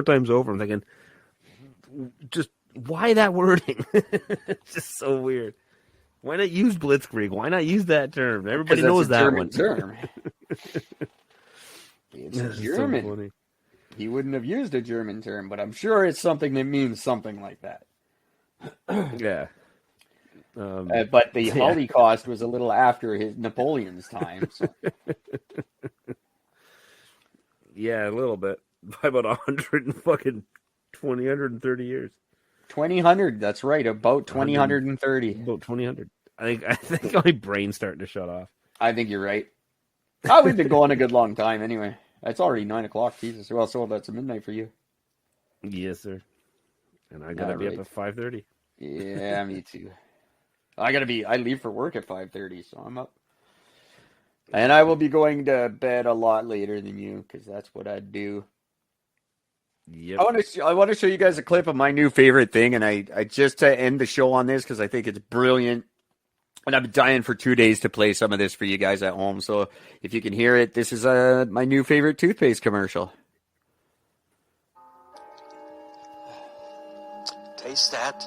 times over. I'm thinking, just why that wording? It's just so weird. Why not use blitzkrieg? Why not use that term? Everybody knows that German one. Term. It's German. So funny. He wouldn't have used a German term, but I'm sure it's something that means something like that. Yeah. But the Holocaust was a little after his Napoleon's time. So. Yeah, a little bit. By about 130 years. 2000, that's right, about 2030. About 2000. I think my brain's starting to shut off. I think you're right. Oh, we've been going a good long time anyway. It's already 9 o'clock. Jesus. Well, so that's midnight for you. Yes, sir. And I gotta be up at 5:30. Yeah, me too. I leave for work at 5:30, so I'm up. And I will be going to bed a lot later than you, because that's what I do. Yep. I want to show you guys a clip of my new favorite thing, and I just to end the show on this because I think it's brilliant. And I've been dying for 2 days to play some of this for you guys at home. So if you can hear it, this is my new favorite toothpaste commercial. Taste that?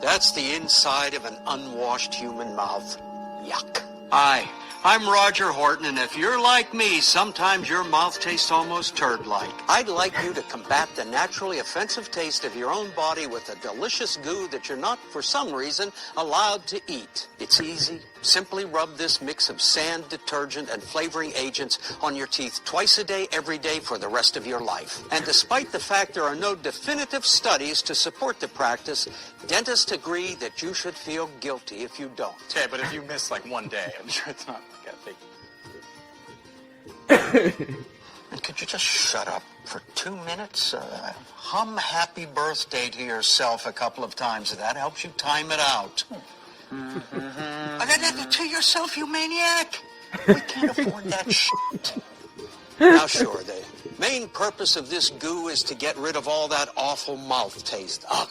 That's the inside of an unwashed human mouth. Yuck. Hi, I'm Roger Horton, and if you're like me, sometimes your mouth tastes almost turd-like. I'd like you to combat the naturally offensive taste of your own body with a delicious goo that you're not, for some reason, allowed to eat. It's easy. Simply rub this mix of sand, detergent, and flavoring agents on your teeth twice a day, every day for the rest of your life. And despite the fact there are no definitive studies to support the practice, dentists agree that you should feel guilty if you don't. Okay, but if you miss like one day, I'm sure it's not like a big... And could you just shut up for 2 minutes? Hum happy birthday to yourself a couple of times. That helps you time it out. To yourself, you maniac. We can't afford that shit. Now, sure, the main purpose of this goo is to get rid of all that awful mouth taste. Ugh,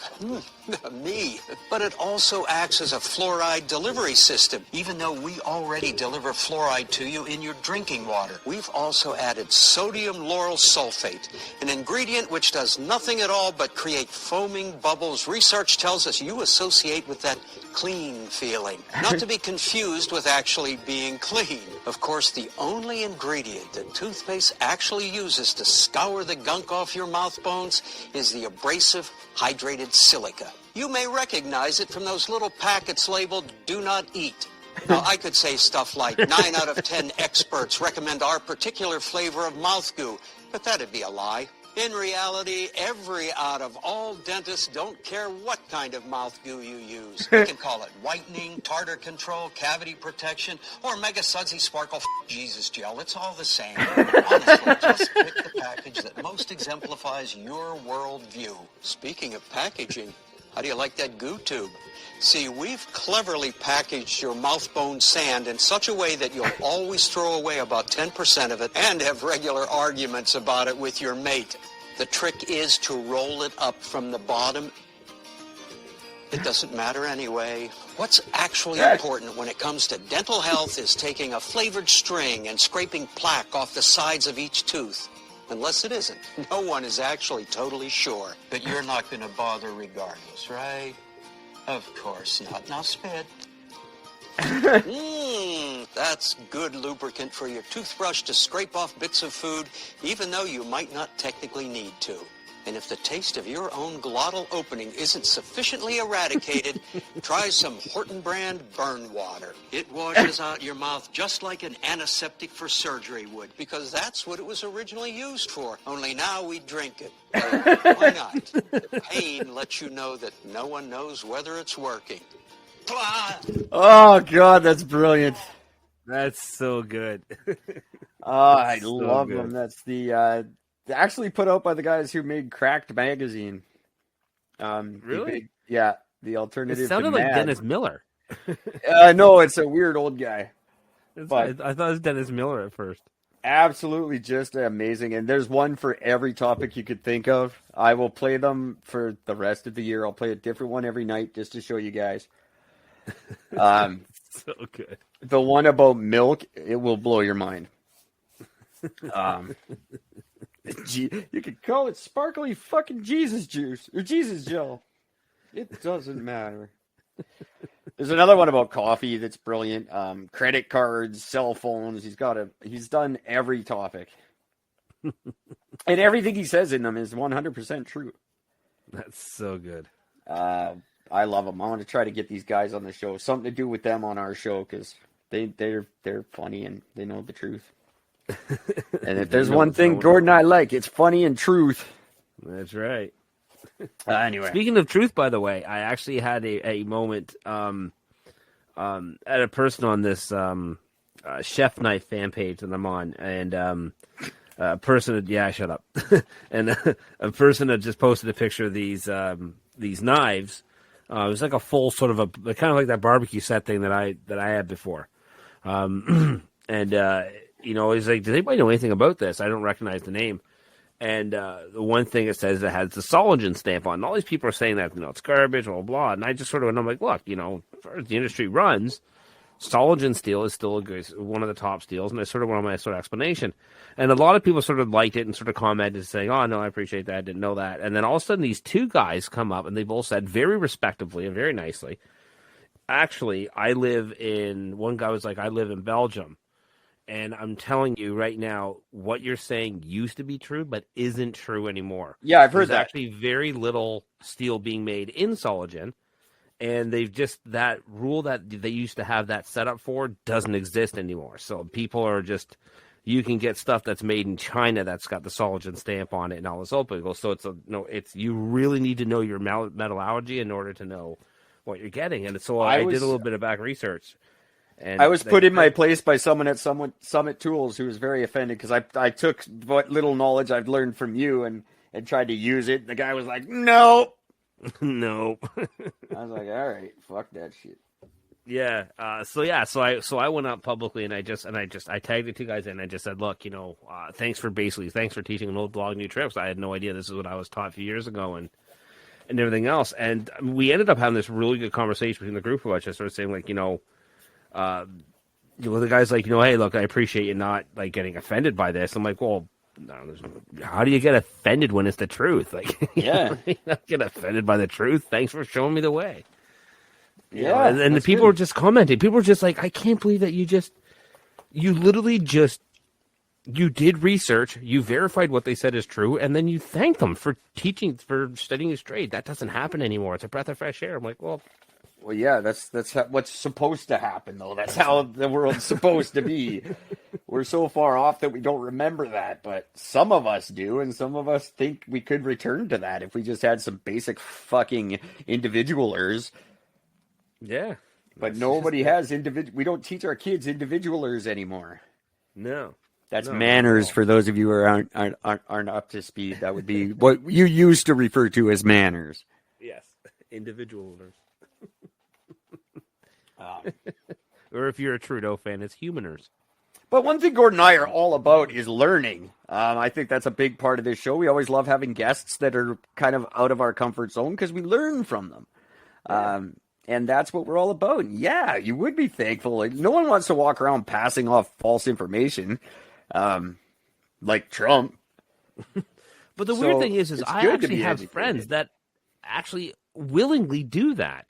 me. But it also acts as a fluoride delivery system, even though we already deliver fluoride to you in your drinking water. We've also added sodium lauryl sulfate, an ingredient which does nothing at all but create foaming bubbles research tells us you associate with that clean feeling. Not to be confused with actually being clean. Of course, the only ingredient that toothpaste actually uses to scour the gunk off your mouth bones is the abrasive hydrated silica. You may recognize it from those little packets labeled "Do Not Eat." Now, I could say stuff like 9 out of 10 experts recommend our particular flavor of mouth goo, but that'd be a lie. In reality, every out of all dentists don't care what kind of mouth goo you use. You can call it whitening, tartar control, cavity protection, or Mega Sudsy Sparkle Jesus Gel. It's all the same. Honestly, just pick the package that most exemplifies your worldview. Speaking of packaging, how do you like that goo tube? See, we've cleverly packaged your mouth bone sand in such a way that you'll always throw away about 10% of it and have regular arguments about it with your mate. The trick is to roll it up from the bottom. It doesn't matter anyway. What's actually important when it comes to dental health is taking a flavored string and scraping plaque off the sides of each tooth. Unless it isn't. No one is actually totally sure. But you're not going to bother regardless, right? Of course not. Now spit. That's good lubricant for your toothbrush to scrape off bits of food, even though you might not technically need to. And if the taste of your own glottal opening isn't sufficiently eradicated, try some Horton brand burn water. It washes out your mouth just like an antiseptic for surgery would, because that's what it was originally used for. Only now we drink it. Why not? The pain lets you know that no one knows whether it's working. Oh, God, that's brilliant. That's so good. I love them. That's the actually put out by the guys who made Cracked magazine. Really? The alternative. It sounded to like Mad. Dennis Miller. No, it's a weird old guy. I thought it was Dennis Miller at first. Absolutely just amazing. And there's one for every topic you could think of. I will play them for the rest of the year. I'll play a different one every night just to show you guys. So good. The one about milk, it will blow your mind. You could call it sparkly fucking Jesus juice or Jesus gel. It doesn't matter. There's another one about coffee that's brilliant. Credit cards, cell phones. He's done every topic. And everything he says in them is 100% true. That's so good. I love them. I want to try to get these guys on the show. Something to do with them on our show because they're funny and they know the truth. And if there's one thing Gordon and I like, it's funny and truth. That's right. Anyway. Speaking of truth, by the way, I actually had a moment at a person on this Chef Knife fan page that I'm on, and a person had, shut up. And a person had just posted a picture of these knives. It was like a full sort of kind of like that barbecue set thing that I had before. And he's like, does anybody know anything about this? I don't recognize the name. And the one thing it says it has the Soligen stamp on. And all these people are saying that, it's garbage, blah, blah. And I just sort of, and I'm like, look, as far as the industry runs, Soligen steel is still one of the top steels. And I sort of went on my sort of explanation. And a lot of people sort of liked it and sort of commented saying, oh, no, I appreciate that. I didn't know that. And then all of a sudden these two guys come up and they both said very respectably and very nicely, actually, one guy was like, I live in Belgium. And I'm telling you right now, what you're saying used to be true, but isn't true anymore. Yeah, I've heard There's actually very little steel being made in Soligen. And they've just, that rule that they used to have that set up for doesn't exist anymore. So people are just, you can get stuff that's made in China that's got the Soligen stamp on it and all this open. So you really need to know your metallurgy in order to know what you're getting. And so I did a little bit of back research. And I was put in my place by someone at Summit Tools who was very offended because I took what little knowledge I've learned from you and tried to use it. The guy was like, no. No. I was like, all right, fuck that shit. Yeah. So I went out publicly and I tagged the two guys in and I just said, look, thanks for teaching an old dog new tricks. I had no idea this is what I was taught a few years ago and everything else. And we ended up having this really good conversation between the group of us, just sort of saying like, the guy's like, hey, look, I appreciate you not like getting offended by this. I'm like, well, no, how do you get offended when it's the truth? Like, yeah, you not get offended by the truth. Thanks for showing me the way. Yeah, and the people were just commenting. People were just like, I can't believe that you did research, you verified what they said is true, and then you thanked them for studying you straight. That doesn't happen anymore. It's a breath of fresh air. I'm like, well, yeah, that's what's supposed to happen, though. That's how the world's supposed to be. We're so far off that we don't remember that, but some of us do, and some of us think we could return to that if we just had some basic fucking individualers. Yeah. But nobody has we don't teach our kids individualers anymore. No. That's manners for those of you who aren't up to speed. That would be what you used to refer to as manners. Yes. Individualers. Or if you're a Trudeau fan, it's humaners. But one thing Gord and I are all about is learning. I think that's a big part of this show. We always love having guests that are kind of out of our comfort zone because we learn from them. Yeah. And that's what we're all about. And yeah, you would be thankful. Like, no one wants to walk around passing off false information like Trump. But the weird thing is I actually have friends that actually willingly do that.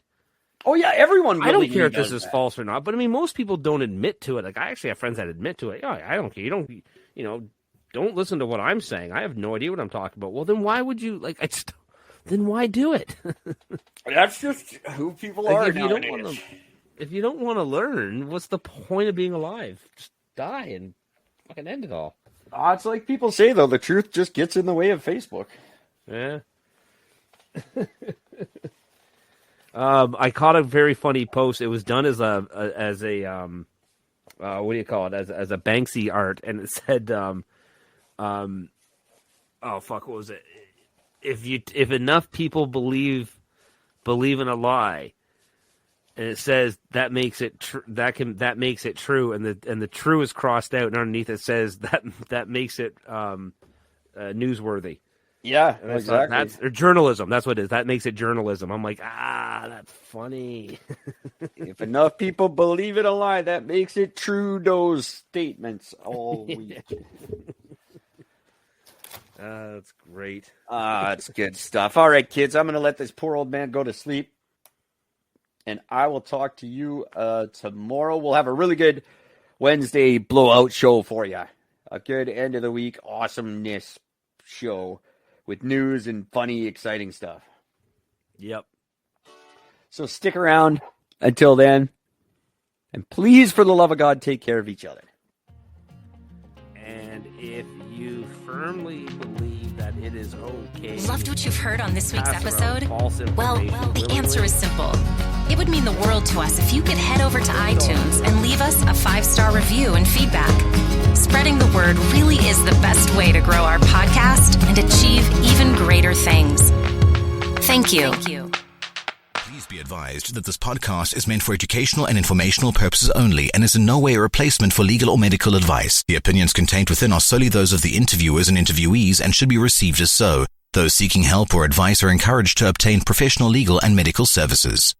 Oh, yeah, everyone I don't care if this is false or not, but I mean, most people don't admit to it. Like, I actually have friends that admit to it. Oh, I don't care. You don't listen to what I'm saying. I have no idea what I'm talking about. Well, then why would you, then why do it? That's just who people are nowadays. If you don't want to learn, what's the point of being alive? Just die and fucking end it all. It's like people say, though, the truth just gets in the way of Facebook. Yeah. I caught a very funny post. It was done as a what do you call it? As a Banksy art, and it said, what was it? If enough people believe in a lie, and it says that makes it that makes it true, and the true is crossed out, and underneath it says that makes it newsworthy. Yeah, exactly. That's or journalism. That's what it is. That makes it journalism. I'm like, that's funny. If enough people believe in a lie, that makes it Trudeau's statements all week. That's great. That's good stuff. All right, kids, I'm going to let this poor old man go to sleep. And I will talk to you tomorrow. We'll have a really good Wednesday blowout show for you. A good end of the week awesomeness show with news and funny, exciting stuff. Yep. So stick around until then. And please, for the love of God, take care of each other. And if you firmly believe that it is okay... Loved what you've heard on this week's pass around episode? false Well, information the answer willingly, is simple. It would mean the world to us if you could head over to iTunes and leave us a 5-star review and feedback. Spreading the word really is the best way to grow our podcast and achieve even greater things. Thank you. Please be advised that this podcast is meant for educational and informational purposes only and is in no way a replacement for legal or medical advice. The opinions contained within are solely those of the interviewers and interviewees and should be received as so. Those seeking help or advice are encouraged to obtain professional legal and medical services.